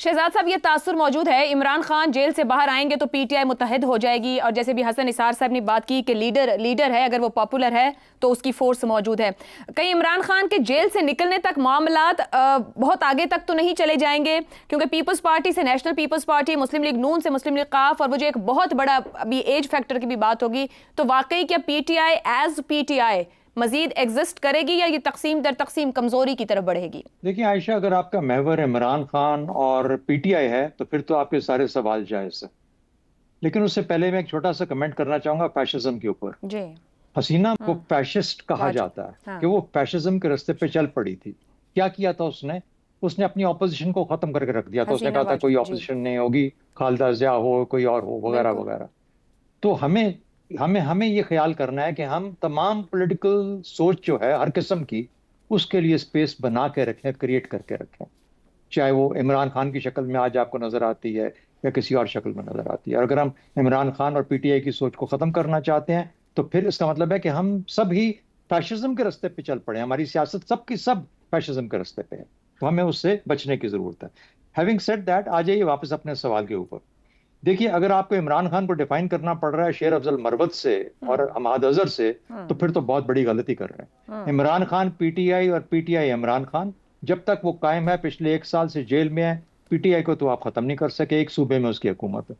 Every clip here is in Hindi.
शहजाद साहब, ये तासुर मौजूद है, इमरान खान जेल से बाहर आएंगे तो पीटीआई मुत्तहिद हो जाएगी, और जैसे भी हसन निसार साहब ने बात की कि लीडर है, अगर वो पॉपुलर है तो उसकी फोर्स मौजूद है। कहीं इमरान खान के जेल से निकलने तक मामलात बहुत आगे तक तो नहीं चले जाएंगे, क्योंकि पीपल्स पार्टी से नेशनल पीपल्स पार्टी, मुस्लिम लीग नून से मुस्लिम लीग काफ, और वो जो एक बहुत बड़ा अभी एज फैक्टर की भी बात होगी, तो वाकई क्या पीटीआई एज पीटीआई मजीद एग्जिस्ट करेगी या ये तकसीम दर तकसीम कमजोरी की तरफ बढ़ेगी? देखिए आयशा, अगर आपका महवर इमरान खान और पीटीआई है तो फिर तो आपके सारे सवाल जायज है, लेकिन उससे पहले मैं एक छोटा सा कमेंट करना चाहूंगा फैशिज्म के ऊपर। जी, हसीना को फैशिस्ट कहा जाता है। हाँ। कि वो फैशिज्म के रास्ते पे चल पड़ी थी। क्या किया था उसने अपनी ऑपोजिशन को खत्म करके रख दिया था। उसने कहा था कोई ऑपोजिशन नहीं होगी, खालिदा जिया हो, कोई और हो, वगैरह वगैरह। तो हमें ये ख्याल करना है कि हम तमाम पॉलिटिकल सोच जो है हर किस्म की, उसके लिए स्पेस बना के रखें, क्रिएट करके रखें, चाहे वो इमरान खान की शक्ल में आज आपको नजर आती है या किसी और शक्ल में नजर आती है। और अगर हम इमरान खान और पीटीआई की सोच को खत्म करना चाहते हैं तो फिर इसका मतलब है कि हम सब ही फैशिज्म के रास्ते पे चल पड़े। हमारी सियासत सबकी सब फैशिज्म के रास्ते पे है, तो हमें उससे बचने की जरूरत है। हैविंग सेड दैट, आ जाइए वापस अपने सवाल के ऊपर। देखिए, अगर आपको इमरान खान को डिफाइन करना पड़ रहा है शेर अफजल मरवत से और हमाद अजहर से, तो फिर तो बहुत बड़ी गलती कर रहे हैं। इमरान खान पीटीआई और पीटीआई इमरान खान, जब तक वो कायम है, पिछले 1 साल से जेल में है। पीटीआई को तो आप खत्म नहीं कर सके, एक सूबे में उसकी हुकूमत है।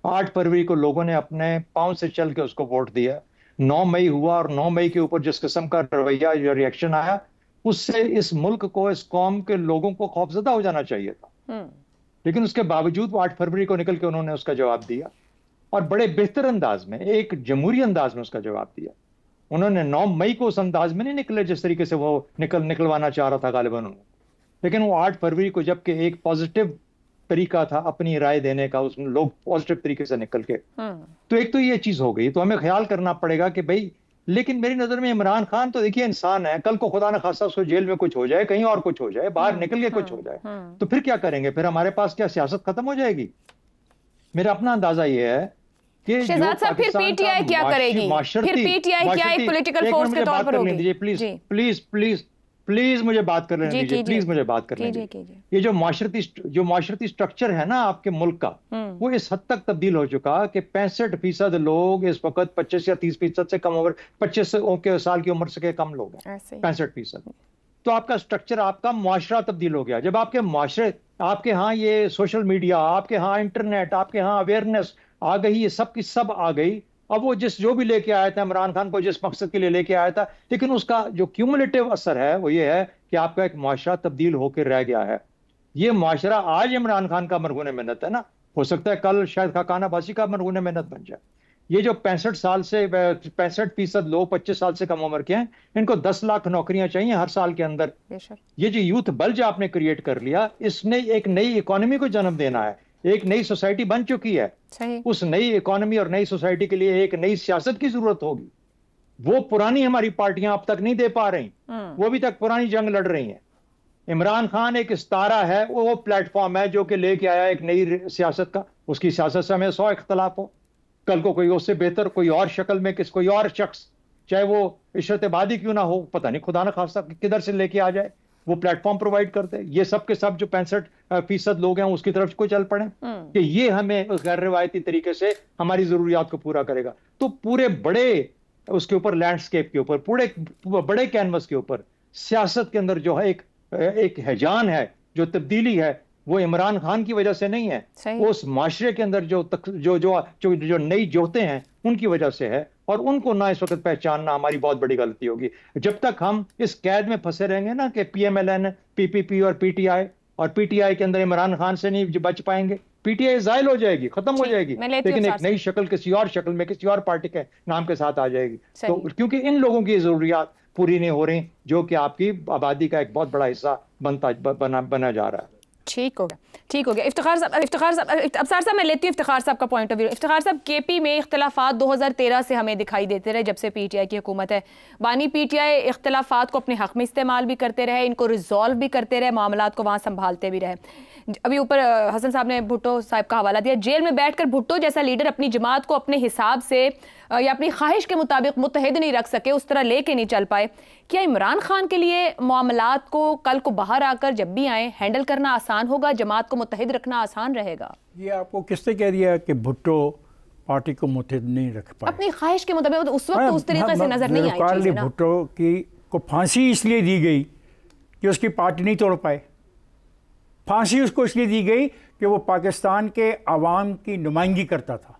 8 फरवरी को लोगों ने अपने पांव से चल के उसको वोट दिया। 9 मई हुआ और 9 मई के ऊपर जिस किस्म का रवैया या रिएक्शन आया, उससे इस मुल्क को, इस कौम के लोगों को खौफजदा हो जाना चाहिए था। लेकिन उसके बावजूद वो 8 फरवरी को निकल के उन्होंने उसका जवाब दिया, और बड़े बेहतर अंदाज में, एक जमहूरी अंदाज में उसका जवाब दिया। उन्होंने 9 मई को उस अंदाज में नहीं निकले जिस तरीके से वो निकलवाना चाह रहा था गालिबन उन्होंने, लेकिन वो 8 फरवरी को, जबकि एक पॉजिटिव तरीका था अपनी राय देने का, उसमें लोग पॉजिटिव तरीके से निकल के, तो एक तो ये चीज हो गई। तो हमें ख्याल करना पड़ेगा कि भाई, लेकिन मेरी नजर में इमरान खान तो देखिए इंसान है, कल को खुदा न खासा उसको जेल में कुछ हो जाए, कहीं और कुछ हो जाए, बाहर निकल के कुछ हो जाए, तो फिर क्या करेंगे? फिर हमारे पास क्या सियासत खत्म हो जाएगी? मेरा अपना अंदाजा ये है कि शहजाद साहब, फिर पीटीआई क्या करेगी? फिर पीटीआई क्या एक पॉलिटिकल फोर्स के तौर पर होगी? प्लीज प्लीज प्लीज प्लीज मुझे बात कर लेने दीजिए, प्लीज मुझे बात कर लेने दीजिए। ये जो माशरती स्ट्रक्चर है ना आपके मुल्क का, वो इस हद तक तब्दील हो चुका कि 65% लोग इस वक्त 25 या 30% से कम उम्र, 25 के साल की उम्र से कम लोग हैं, 65%। तो आपका स्ट्रक्चर, आपका मुआशरा तब्दील हो गया। जब आपके मुआशरे, आपके यहाँ ये सोशल मीडिया, आपके यहाँ इंटरनेट, आपके यहाँ अवेयरनेस आ गई, ये सब की सब आ गई। अब वो जो भी लेके आया था इमरान खान को, जिस मकसद के लिए लेके आया था, लेकिन उसका जो क्यूमुलेटिव असर है वो ये है कि आपका एक मुआशरा तब्दील होकर रह गया है। ये मुआशरा आज इमरान खान का मरगून मेहनत है ना, हो सकता है कल शायद खाकाना बासी का मरगून मेहनत बन जाए। ये जो 65% लोग 25 साल से कम उम्र के हैं, इनको 10 लाख नौकरियां चाहिए हर साल के अंदर। ये जो यूथ बल्ज आपने क्रिएट कर लिया, इसने एक नई इकोनॉमी को जन्म देना है। एक नई सोसाइटी बन चुकी है। उस नई इकोनॉमी और नई सोसाइटी के लिए एक नई सियासत की जरूरत होगी। वो पुरानी हमारी पार्टियां अब तक नहीं दे पा रही, वो अभी तक पुरानी जंग लड़ रही हैं। इमरान खान एक इस्तारा है, वो प्लेटफॉर्म है जो कि लेके आया एक नई सियासत का। उसकी सियासत से हमें 100 इख्तलाफ हो, कल को कोई उससे बेहतर कोई और शक्ल में कोई और शख्स, चाहे वो इशरत इबादी क्यों ना हो, पता नहीं खुदा न खास्ता किधर से लेके आ जाए, वो प्लेटफॉर्म प्रोवाइड करते हैं। ये सब के सब जो 65% लोग हैं उसकी तरफ को चल पड़े कि ये हमें गैर रिवायती तरीके से हमारी जरूरियात को पूरा करेगा। तो पूरे बड़े उसके ऊपर, लैंडस्केप के ऊपर, पूरे बड़े कैनवस के ऊपर सियासत के अंदर जो है एक हैजान है, जो तब्दीली है, वो इमरान खान की वजह से नहीं है, वो उस माशरे के अंदर जो नई जोतें हैं उनकी वजह से है। और उनको ना इस वक्त पहचानना हमारी बहुत बड़ी गलती होगी। जब तक हम इस कैद में फंसे रहेंगे ना कि पीएमएलएन, पीपीपी और पीटीआई के अंदर इमरान खान से नहीं बच पाएंगे, पीटीआई जायल हो जाएगी, खत्म हो जाएगी, लेकिन एक नई शक्ल किसी और शक्ल में, किसी और पार्टी के नाम के साथ आ जाएगी। तो क्योंकि इन लोगों की जरूरियात पूरी नहीं हो रही, जो कि आपकी आबादी का एक बहुत बड़ा हिस्सा बना जा रहा है। ठीक हो गया। इफ्तिखार साहब, अफसार साहब, मैं लेती हूँ इफ्तिखार साहब का पॉइंट ऑफ व्यू। इफ्तिखार साहब, केपी में इख्तलाफात 2013 से हमें दिखाई देते रहे, जब से पीटीआई की हुकूमत है। बानी पीटीआई इख्तलाफात को अपने हक में इस्तेमाल भी करते रहे, इनको रिजॉल्व भी करते रहे, मामलात को वहाँ संभालते भी रहे। अभी ऊपर हसन साहब ने भुट्टो साहब का हवाला दिया। जेल में बैठकर भुट्टो जैसा लीडर अपनी जमात को अपने हिसाब से या अपनी ख्वाहिश के मुताबिक मुत्तहिद नहीं रख सके, उस तरह लेके नहीं चल पाए। क्या इमरान खान के लिए मामलात को कल को बाहर आकर जब भी आए हैंडल करना आसान होगा, जमात को मुत्तहिद रखना आसान रहेगा? ये आपको किसने कह दिया कि भुट्टो पार्टी को मुत्तहिद नहीं रख पाए? अपनी ख्वाहिश के मुताबिक उस वक्त उस तरीके से नजर नहीं आई चीजें ना। भुट्टो को फांसी इसलिए दी गई कि उसकी पार्टी नहीं तोड़ पाए। फांसी उसको इसलिए दी गई कि वो पाकिस्तान के अवाम की नुमाइंदगी करता था।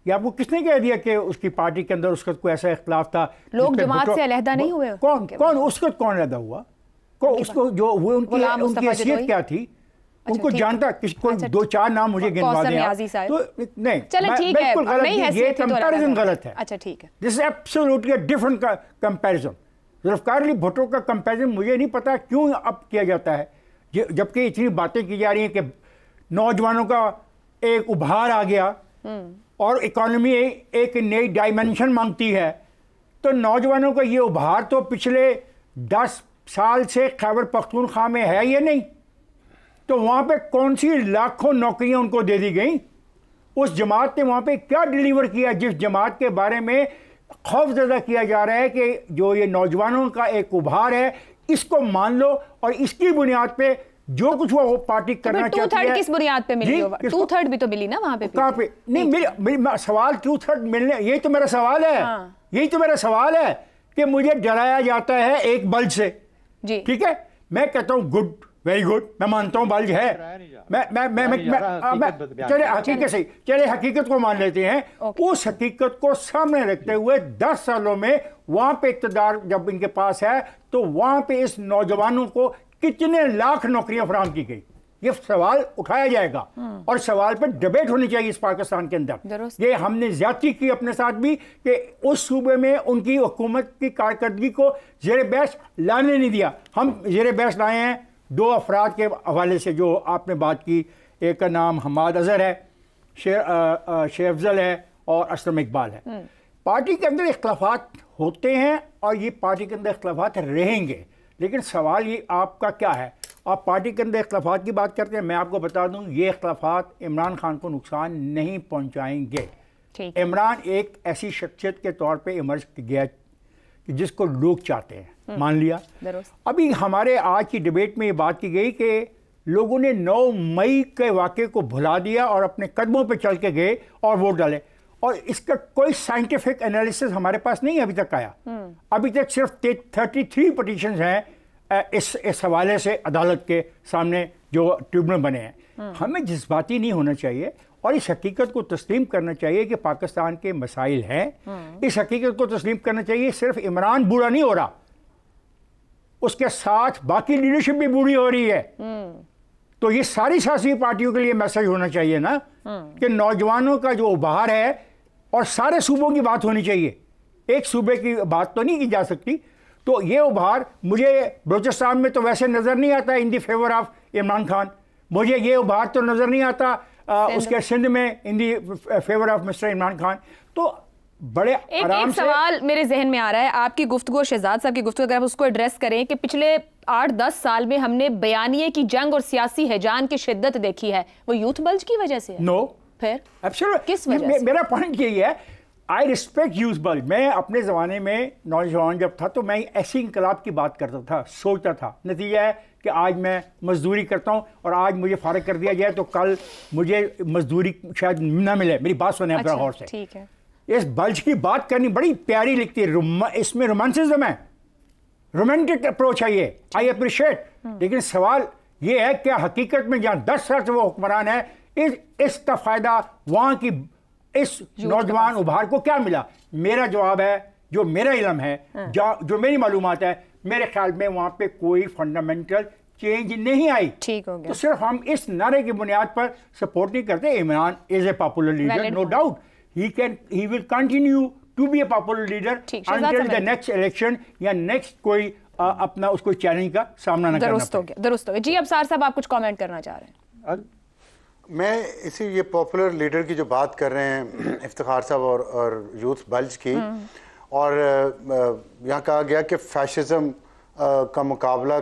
ये आपको किसने कह दिया कि उसकी पार्टी के अंदर उसका कोई ऐसा इख्तिलाफ था? लोग जमात से अलहदा नहीं हुए? कौन उसको कौन अलहदा हुआ? उसको जो वो उनकी हैसियत क्या थी? उनको जानता कोई दो चार नाम मुझे गिनवा दें तो नहीं। चलो ठीक है, ये कंपैरिजन गलत है। अच्छा ठीक है, this is absolutely different comparison. Zulfikar Ali Bhutto का कंपैरिजन मुझे नहीं पता क्यों अब किया जाता है, जबकि इतनी बातें की जा रही हैं कि नौजवानों का एक उभार आ गया और इकोनॉमी एक नई डायमेंशन मांगती है। तो नौजवानों का ये उभार तो पिछले 10 साल से खैबर पख्तूनख्वा में है ये नहीं। तो वहाँ पे कौन सी लाखों नौकरियाँ उनको दे दी गई? उस जमात ने वहाँ पे क्या डिलीवर किया जिस जमात के बारे में खौफजदा किया जा रहा है कि जो ये नौजवानों का एक उभार है इसको मान लो और इसकी बुनियाद पे जो कुछ वो पार्टी करना चाहती है। 2/3 किस बुनियाद पे मिली? 2/3 भी तो मिली ना वहाँ पे। कहाँ पे? नहीं मेरी सवाल 2/3 मिलने, यही तो मेरा सवाल है। यही तो मेरा सवाल है कि मुझे डराया जाता है एक बल्ज से। ठीक है, मैं कहता हूँ गुड, वेरी गुड, मैं मानता हूँ बल्ज है। चले हकीकत से, चले हकीकत को मान लेते हैं। उस हकीकत को सामने रखते हुए 10 सालों में वहां पे इक़्तिदार जब इनके पास है तो वहां पे इस नौजवानों को कितने लाख नौकरियां फराहम की गई, ये सवाल उठाया जाएगा और सवाल पर डिबेट होनी चाहिए इस पाकिस्तान के अंदर। ये हमने ज्यादती की अपने साथ भी कि उस सूबे में उनकी हुकूमत की कारकर्दगी को ज़ेर बहस लाने नहीं दिया। हम ज़ेर बहस लाए हैं 2 अफराद के हवाले से जो आपने बात की। एक का नाम हमाद अजहर है, शेर अफजल है और असलम इकबाल है। पार्टी के अंदर इख्तिलाफात होते हैं और ये पार्टी के अंदर इख्तिलाफात रहेंगे, लेकिन सवाल ये आपका क्या है? आप पार्टी के अंदर इख्तिलाफात की बात करते हैं। मैं आपको बता दूं ये इख्तिलाफात इमरान खान को नुकसान नहीं पहुंचाएंगे। इमरान एक ऐसी शख्सियत के तौर पे इमर्ज गया कि जिसको लोग चाहते हैं, मान लिया। अभी हमारे आज की डिबेट में ये बात की गई कि लोगों ने 9 मई के वाक़े को भुला दिया और अपने कदमों पे चल के गए और वोट डाले, और इसका कोई साइंटिफिक एनालिसिस हमारे पास नहीं अभी तक आया। अभी तक सिर्फ 33 पिटीशंस हैं इस हवाले से अदालत के सामने जो ट्रिब्यूनल बने हैं। हमें जज्बाती नहीं होना चाहिए और इस हकीकत को तस्लीम करना चाहिए कि पाकिस्तान के मसाइल हैं। इस हकीकत को तस्लीम करना चाहिए। सिर्फ इमरान बूढ़ा नहीं हो रहा, उसके साथ बाकी लीडरशिप भी बूढ़ी हो रही है। तो ये सारी सियासी पार्टियों के लिए मैसेज होना चाहिए ना कि नौजवानों का जो उभार है, और सारे सूबों की बात होनी चाहिए, एक सूबे की बात तो नहीं की जा सकती। तो ये उभार मुझे बलूचिस्तान में तो वैसे नज़र नहीं आता इन the favour of Imran Khan. मुझे ये उभार तो नज़र नहीं आता उसके सिंध में in the favour of mister Imran Khan. तो बड़े आराम एक सवाल मेरे जहन में आ रहा है, आपकी गुफ्तगू, शहजाद साहब की गुफ्तगू, अगर आप उसको एड्रेस करें कि पिछले 8-10 साल में हमने बयानिए की जंग और सियासी हैजान की शिद्दत देखी है, वो यूथ बल्ज की वजह से है? नो, फिर किस वजह से? मेरा पॉइंट यही है, आई रिस्पेक्ट यूथ बल्ज। मैं अपने ज़माने में नौजवान जब था तो मैं ऐसी इंकलाब की बात करता था, सोचता था। नतीजा है कि आज मैं मजदूरी करता हूँ और आज मुझे फारिग कर दिया जाए तो कल मुझे मजदूरी शायद ना मिले। मेरी बात सुने आप गौर से। ठीक है, इस बल्ज की बात करनी बड़ी प्यारी लगती है, इसमें रोमांसिज्म है, रोमांटिक अप्रोच है, ये आई अप्रिशिएट। लेकिन सवाल ये है कि हकीकत में जहाँ 10 साल से वो हुक्मरान है, इसका फायदा वहाँ की इस नौजवान उभार को क्या मिला? मेरा जवाब है, जो मेरा इल्म है, जो मेरी मालूमात है, मेरे ख्याल में वहाँ पे कोई फंडामेंटल चेंज नहीं आई। ठीक हो गया। तो सिर्फ हम इस नारे की बुनियाद पर सपोर्ट नहीं करते। Imran is a popular leader, no doubt, he will continue to be a popular leader until the next election या नेक्स्ट कोई अपना उसको चैलेंज का सामना न करना पड़े। दुरुस्त हो गया। जी अबसार साहब, आप कुछ कमेंट करना चाह रहे हैं? मैं इसी ये पॉपुलर लीडर की जो बात कर रहे हैं इफ्तिखार साहब और यूथ बल्ज की, और यहाँ कहा गया कि फैशिज्म का मुकाबला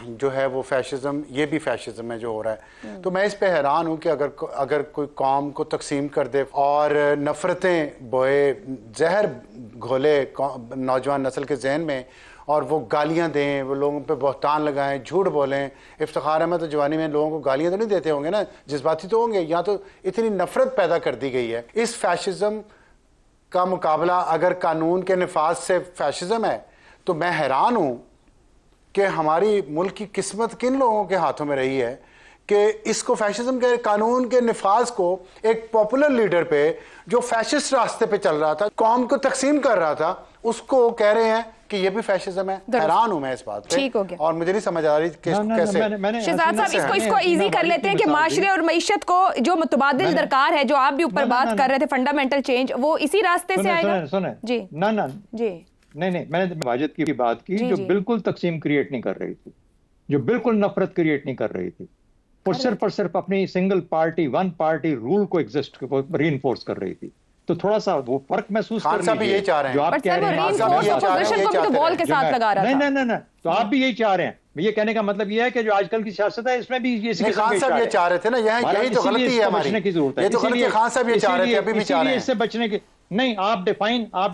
जो है वो फैशिज्म, ये भी फैशिज्म है जो हो रहा है। तो मैं इस पे हैरान हूँ कि अगर कोई कौम को तकसीम कर दे और नफरतें बोए, जहर घोले नौजवान नस्ल के जहन में, और वो गालियां दें, वो लोगों पे बहतान लगाएं, झूठ बोलें। इफ्तिखार अहमद तो जवानी में लोगों को गालियां तो नहीं देते होंगे ना, जज्बाती तो होंगे। यहाँ तो इतनी नफरत पैदा कर दी गई है। इस फैशिज्म का मुकाबला अगर कानून के नफाज से फैशिज्म है, तो मैं हैरान हूँ कि हमारी मुल्क की किस्मत किन लोगों के हाथों में रही है कि इसको फैशिज्म के कानून के निफाज को एक पॉपुलर लीडर पे जो फैशिस्ट रास्ते पे चल रहा था, कौम को तकसीम कर रहा था, उसको कह रहे हैं कि ये भी फैशिज्म है। हैरान हूं मैं इस बात पे। ठीक हो गया। और मुझे नहीं समझ आ रही कि कैसे। शहजाद साहब, इसको इजी कर लेते हैं कि माशरे और मईशत को जो मुतबादिल दरकार है, जो आप भी ऊपर बात कर रहे थे, फंडामेंटल चेंज, वो इसी रास्ते से आएगा। सुने जी ना जी नहीं, मैंने वाजिद की बात की जो बिल्कुल तकसीम क्रिएट नहीं कर रही थी, जो बिल्कुल नफरत क्रिएट नहीं कर रही थी, और सिर्फ अपनी single party, one party rule को एग्जिस्ट रीइंफोर्स कर रही थी। तो थोड़ा सा वो फर्क महसूस कर लीजिए। यही चाह रहे हैं जो आप कह रहे हैं। नहीं, तो आप भी यही चाह रहे हैं। ये कहने का मतलब ये है कि जो आजकल की सियासत है इसमें भी ये खान साहब ये चाह रहे थे ना, यही तो गलती है हमारी। बचने की जरूरत है। ये तो गलती है, खान साहब ये चाह रहे थे, अभी भी चाह रहे हैं। इससे बचने की नहीं, आप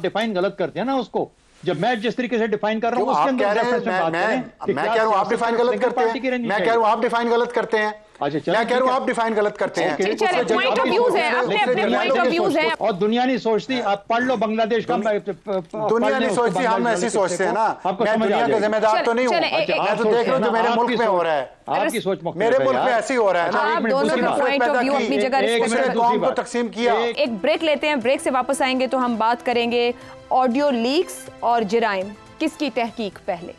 डिफाइन गलत करते हैं ना उसको। जब मैं जिस तरीके से डिफाइन कर रहा हूं उसके अंदर रेफरेंस में बात करें। मैं कह रहा हूं आप डिफाइन गलत करते हैं। मैं कह रहा हूं आप डिफाइन गलत करते हैं। अच्छा, मैं कह रहा हूं आप डिफाइन गलत करते हैं। पॉइंट ऑफ व्यूज है, अपने पॉइंट ऑफ व्यूज है। और दुनिया नहीं सोचती। आप पढ़ लो बांग्लादेश का। दुनिया नहीं सोचती, हम ऐसी सोचते हैं ना। मैं दुनिया का जिम्मेदार तो नहीं हूं। मैं तो देख रहा हूं जो मेरे मुल्क में हो रहा है। आपकी सोच मेरे मुल्क में ऐसे ही हो रहा है। आप दोनों का पॉइंट ऑफ व्यू अपनी जगह कौम को तकसीम किया। एक ब्रेक लेते हैं, ब्रेक से वापस आएंगे तो हम बात करेंगे ऑडियो लीक्स और जराइम, किसकी तहकीक पहले।